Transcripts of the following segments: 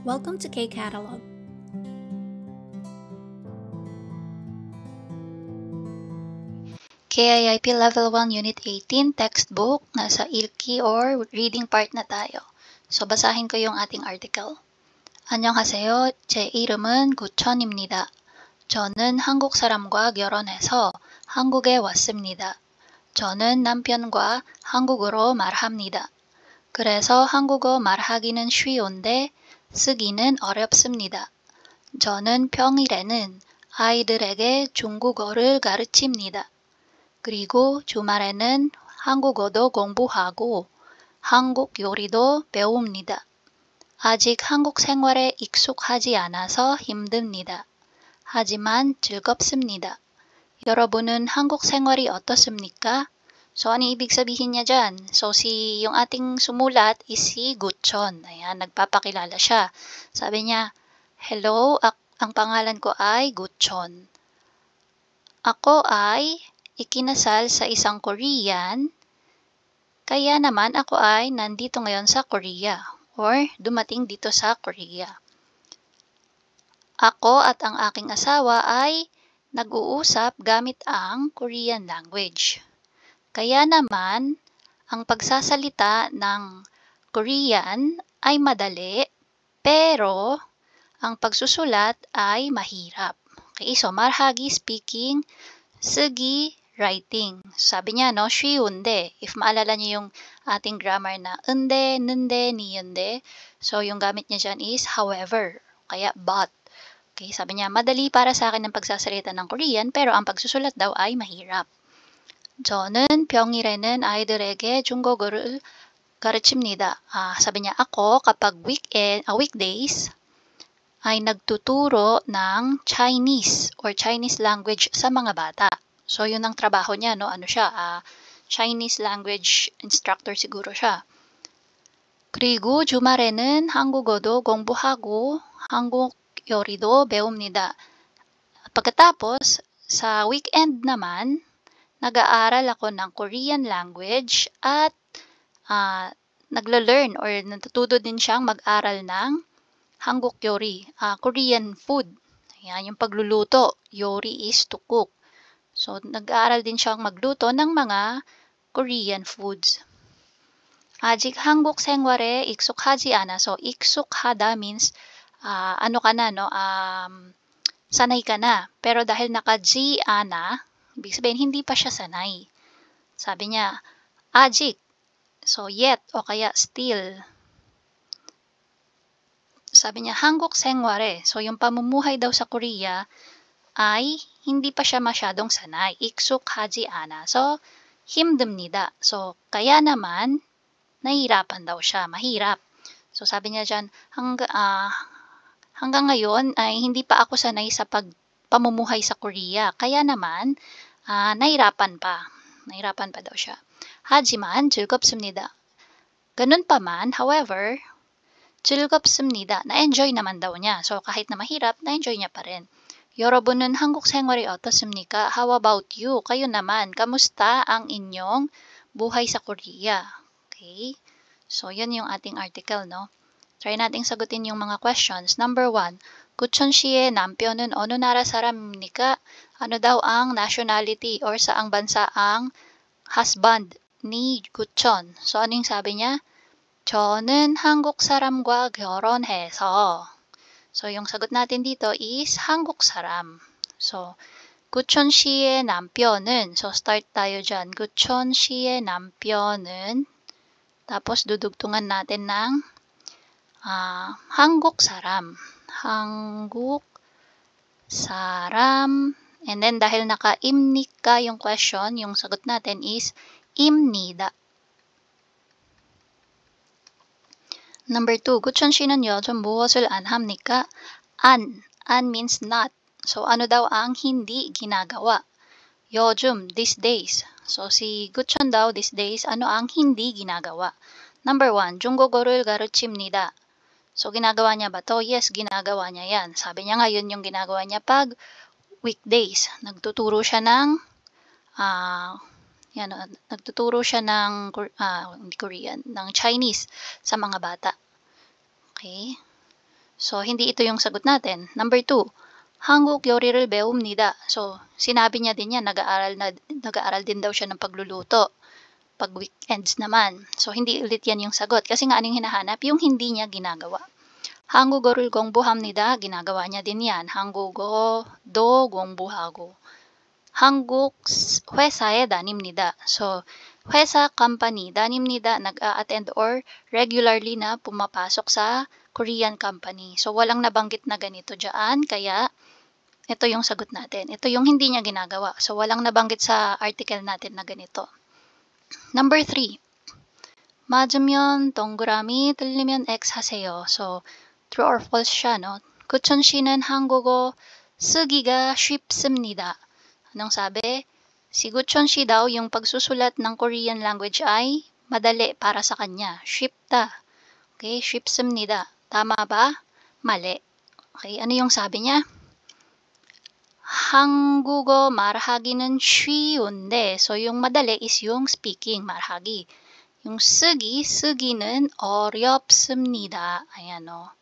Welcome to K-Catalog. KIIP Level 1 Unit 18 textbook, nasa ilki or reading part na tayo. So basahin ko yung ating article. 안녕하세요. 제 이름은 구천입니다. 저는 한국 사람과 결혼해서 한국에 왔습니다. 저는 남편과 한국어로 말합니다. 그래서 한국어 말하기는 쉬운데 쓰기는 어렵습니다. 저는 평일에는 아이들에게 중국어를 가르칩니다. 그리고 주말에는 한국어도 공부하고 한국 요리도 배웁니다. 아직 한국 생활에 익숙하지 않아서 힘듭니다. 하지만 즐겁습니다. 여러분은 한국 생활이 어떻습니까? So, ano ibig sabihin niya dyan? So, yung ating sumulat is si Gutchon. Ayan, nagpapakilala siya. Sabi niya, hello, ang pangalan ko ay Gutchon. Ako ay ikinasal sa isang Korean, kaya naman ako ay nandito ngayon sa Korea or dumating dito sa Korea. Ako at ang aking asawa ay nag-uusap gamit ang Korean language. Kaya naman, ang pagsasalita ng Korean ay madali, pero ang pagsusulat ay mahirap. Okay, so marhagi speaking, 쓰기 writing. Sabi niya, no, 쉬운데. If maalala niyo yung ating grammar na 은데, 는데, 니은데. So, yung gamit niya dyan is however, kaya but. Okay, sabi niya, madali para sa akin ang pagsasalita ng Korean, pero ang pagsusulat daw ay mahirap. 저는 평일에는 아이들에게 중국어를 가르칩니다. Sabi niya, ako kapag weekdays, ay nagtuturo ng Chinese or Chinese language sa mga bata. So, yun ang trabaho niya, no? Ano siya? Chinese language instructor siguro siya. 그리고 주말에는 한국어도 공부하고 한국 요리도 배웁니다. Pagkatapos, sa weekend naman, nag-aaral ako ng Korean language at nagla-learn or natututo din siyang mag-aral ng Hanguk Yori, Korean food. Ayan, yung pagluluto. Yori is to cook. So, nag-aaral din siyang magluto ng mga Korean foods. 아직 한국 생활에 익숙하지 않아. So, 익숙하다 means ano ka na, no? Sanay ka na. Pero dahil naka-G na, ibig sabihin, hindi pa siya sanay. Sabi niya, 아직. So, yet o kaya still. Sabi niya, 한국 생활에. So, yung pamumuhay daw sa Korea ay hindi pa siya masyadong sanay. 익숙하지 않아. So, 힘듭니다. So, kaya naman, nahihirapan daw siya. Mahirap. So, sabi niya dyan, hanggang ngayon ay hindi pa ako sanay sa pamumuhay sa Korea. Kaya naman, nahirapan pa. Nahirapan pa daw siya. 하지만 즐겁습니다. Ganun pa man, however, 즐겁습니다. Na-enjoy naman daw niya. So, kahit na mahirap, na-enjoy niya pa rin. 여러분은 한국 생활이 어떻습니까? How about you? Kayo naman, kamusta ang inyong buhay sa Korea? Okay? So, yun yung ating article, no? Try nating sagutin yung mga questions. Number 1, 구천 씨의 남편은 어느 나라 사람입니까? Ano daw ang nationality or saang bansa ang husband ni 구천? So, ano yung sabi niya? 저는 한국 사람과 결혼해서. So, yung sagot natin dito is 한국 사람. So, 구천 씨의 남편은, so start tayo dyan. 구천 씨의 남편은, tapos dudugtungan natin ng 한국 사람. 한국 사람. And then, dahil naka-imnika yung question, yung sagot natin is 입니다. Number 2, 구천 씨는 요즘 무엇을 안 합니까? An means not. So, ano daw ang hindi ginagawa? 요즘, these days. So, si 구천 daw, these days, ano ang hindi ginagawa? Number 1, 중국어를 가르칩니다. So, ginagawa niya ba to? Yes, ginagawa niya yan. Sabi niya ngayon yung ginagawa niya pag weekdays. Nagtuturo siya ng hindi Korean, ng Chinese sa mga bata. Okay? So, hindi ito yung sagot natin. Number 2, 한국 요리를 배웁니다. So, sinabi niya din yan, nag-aaral din daw siya ng pagluluto. Pag weekends naman. So, hindi ulit yan yung sagot. Kasi nga anong hinahanap? Yung hindi niya ginagawa. 한국어를 공부합니다. ginagawa niya din yan. 한국어도 공부하고. 한국 회사에 다닙니다. So, 회사 company, 다닙니다, nag-a-attend or regularly na pumapasok sa Korean company. So, walang nabanggit na ganito dyan, kaya ito yung sagot natin. Ito yung hindi niya ginagawa. So, walang nabanggit sa article natin na ganito. Number 3. 맞으면 동그라미, 틀리면 X 하세요. So, true or false siya, no? 구천 씨는 한국어 쓰기가 쉽습니다. Anong sabi? Si Guchon Shi daw, yung pagsusulat ng Korean language ay madali para sa kanya. 쉽다. Okay, 쉽습니다. Tama ba? Mali. Okay, ano yung sabi niya? 한국어 말하기는 쉬운데. So, yung madali is yung speaking, 말하기. Yung 쓰기는 어렵습니다. Ayan o.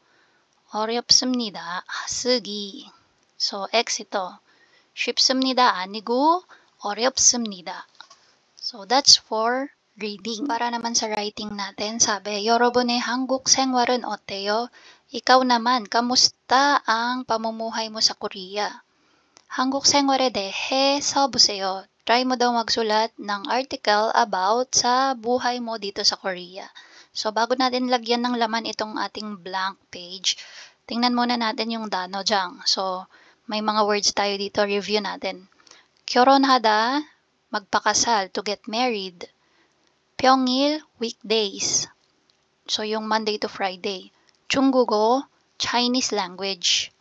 어렵습니다. 쓰기. So, X ito. 쉽습니다 아니고 어렵습니다. So, that's for reading. Para naman sa writing natin, sabi, 여러분의 한국 생활은 어때요? Ikaw naman, kamusta ang pamumuhay mo sa Korea? 한국 생활에 대해 써보세요. Try mo daw magsulat ng article about sa buhay mo dito sa Korea. So, bago natin lagyan ng laman itong ating blank page, tingnan muna natin yung danojang. So, may mga words tayo dito, review natin. 결혼하다, magpakasal, to get married. 평일, weekdays. So, yung Monday to Friday. 중국어, Chinese language.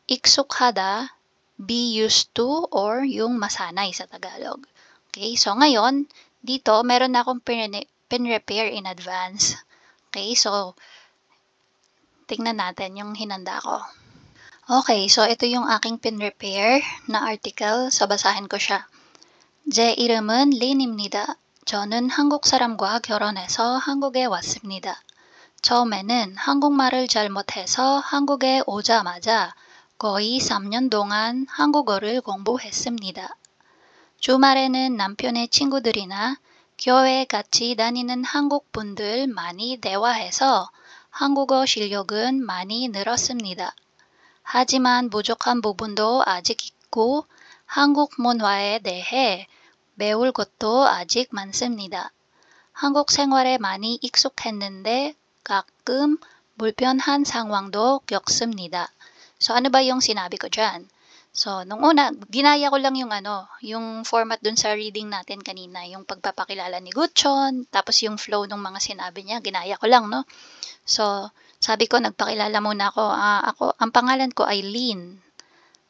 익숙하다, be used to, or yung masanay sa Tagalog. Okay, so ngayon, dito, meron na akong pin-repair in advance. Okay, so, tingnan natin yung hinanda ko. Okay, so ito yung aking pin-repair na article. So, basahin ko siya. 제 이름은 린입니다. 저는 한국 사람과 결혼해서 한국에 왔습니다. 처음에는 한국말을 잘 못해서 한국에 오자마자 거의 3년 동안 한국어를 공부했습니다. 주말에는 남편의 친구들이나 교회 같이 다니는 한국 분들 많이 대화해서 한국어 실력은 많이 늘었습니다. 하지만 부족한 부분도 아직 있고 한국 문화에 대해 배울 것도 아직 많습니다. 한국 생활에 많이 익숙했는데 가끔 불편한 상황도 겪습니다. So, ano ba yung sinabi ko dyan? So, nung una, ginaya ko lang yung format dun sa reading natin kanina, yung pagpapakilala ni Guchon, tapos yung flow ng mga sinabi niya, ginaya ko lang, no? So, sabi ko, nagpakilala muna ako. Ang pangalan ko ay Lin.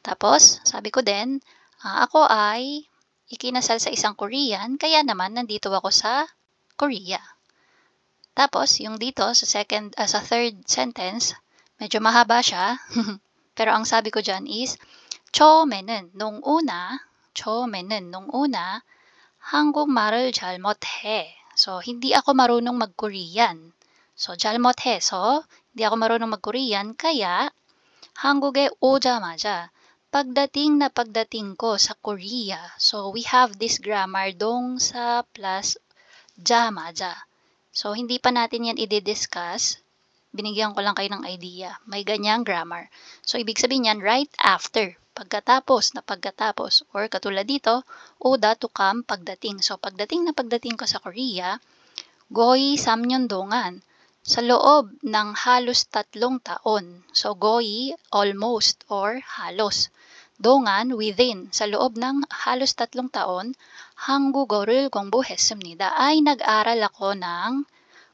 Tapos, sabi ko din, ako ay ikinasal sa isang Korean, kaya naman nandito ako sa Korea. Tapos, yung dito sa third sentence, medyo mahaba siya. Pero ang sabi ko dyan is, 처음에는, nung una, 한국말을 잘 못해. So, hindi ako marunong mag-Korean. So, 잘 못해서, hindi ako marunong mag-Korean, kaya, 한국에 오자마자, pagdating ko sa Korea. So, we have this grammar dong sa plus 자마자. So, hindi pa natin yan i-discuss. Binigyan ko lang kayo ng idea. May ganyang grammar. So, ibig sabihin yan, right after. Pagkatapos. Or katulad dito, oda to come, pagdating. So, pagdating ko sa Korea, 거의 3년 동안, sa loob ng halos 3 taon. So, 거의, almost, or halos. 동안, within, sa loob ng halos 3 taon, 한국어를 공부했습니다. Ay nag-aral ako ng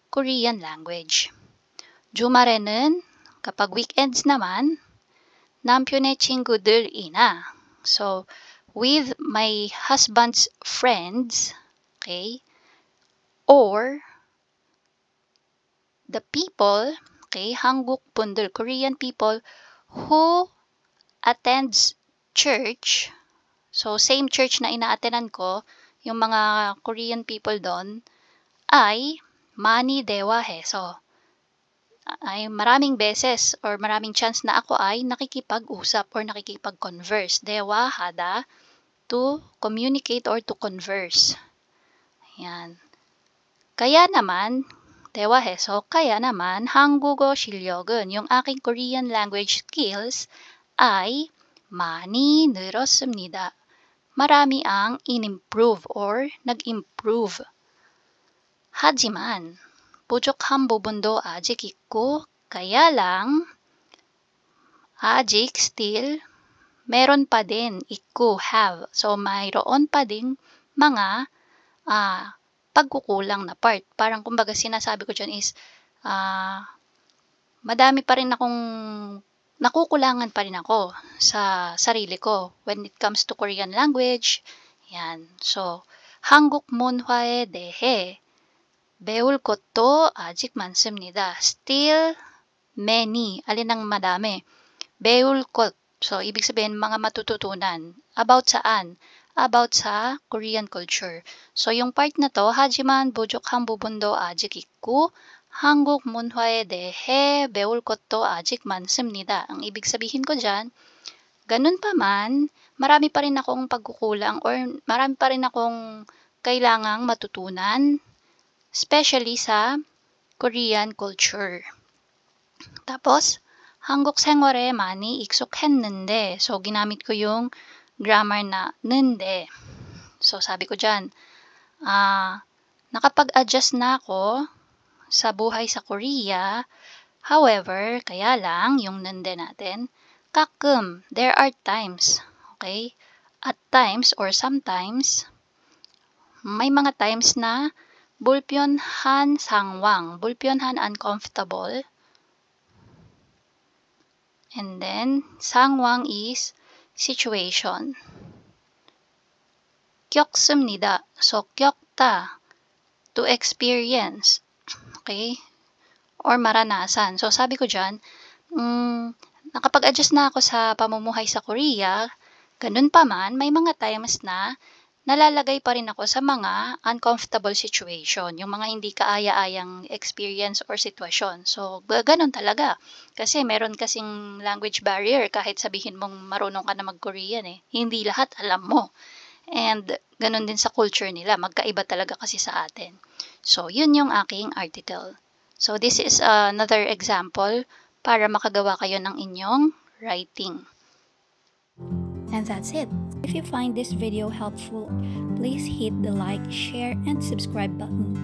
Korean language. 주말에는, kapag weekends naman, 남편의 친구들이나, so, with my husband's friends, okay, or the people, okay, 한국 분들, Korean people, who attends church, so, same church na ina-attendan ko, yung mga Korean people doon, ay 많이 대화해서, ay maraming beses or maraming chance na ako ay nakikipag-usap or nakikipag-converse. 대화 하다, to communicate or to converse. Ayan. Kaya naman, 대화해서 kaya naman 한국어 실력은 yung aking Korean language skills ay 많이 늘었습니다. Marami ang in-improve or nag-improve. 하지만 부족한 부분도 아직 있고 kaya lang 아직 still meron pa din 있고 have. So mayroon pa ding mga pagkukulang na part. Parang kumbaga sinasabi ko dyan is madami pa rin akong nakukulangan pa rin ako sa sarili ko when it comes to Korean language. Yan. So, 한국 문화에 대해 배울 것도 아직 많습니다. Still many. Alin ang madami? 배울 것. So, ibig sabihin, mga matututunan. About saan? About sa Korean culture. So, yung part na to, 하지만 부족한 부분도 아직 있고 한국 문화에 대해 배울 것도 아직 많습니다. Ang ibig sabihin ko dyan, ganun pa man, marami pa rin akong pagkukulang or marami pa rin akong kailangang matutunan, especially sa Korean culture. Tapos, 한국 생활에 많이 익숙했는데, so ginamit ko yung grammar na 는데. So sabi ko dyan, nakapag-adjust na ako sa buhay sa Korea. However, kaya lang, yung 는데 natin, 가끔, there are times, okay? At times or sometimes, may mga times na 불편한 상황, 불편한 uncomfortable. And then, 상황 is situation. 겪습니다. So, 겪다, to experience. Okay? Or maranasan. So, sabi ko dyan, nakapag-adjust na ako sa pamumuhay sa Korea, ganun pa man, may mga times na nalalagay pa rin ako sa mga uncomfortable situation, yung mga hindi kaaya-ayang experience or sitwasyon. So, ganun talaga. Kasi meron kasing language barrier kahit sabihin mong marunong ka na mag-Korean eh. Hindi lahat alam mo. And ganun din sa culture nila, magkaiba talaga kasi sa atin. So, yun yung aking article. So, this is another example para makagawa kayo ng inyong writing. And that's it. If you find this video helpful, please hit the like, share, and subscribe button.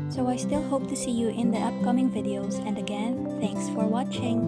So I still hope to see you in the upcoming videos, and again, thanks for watching.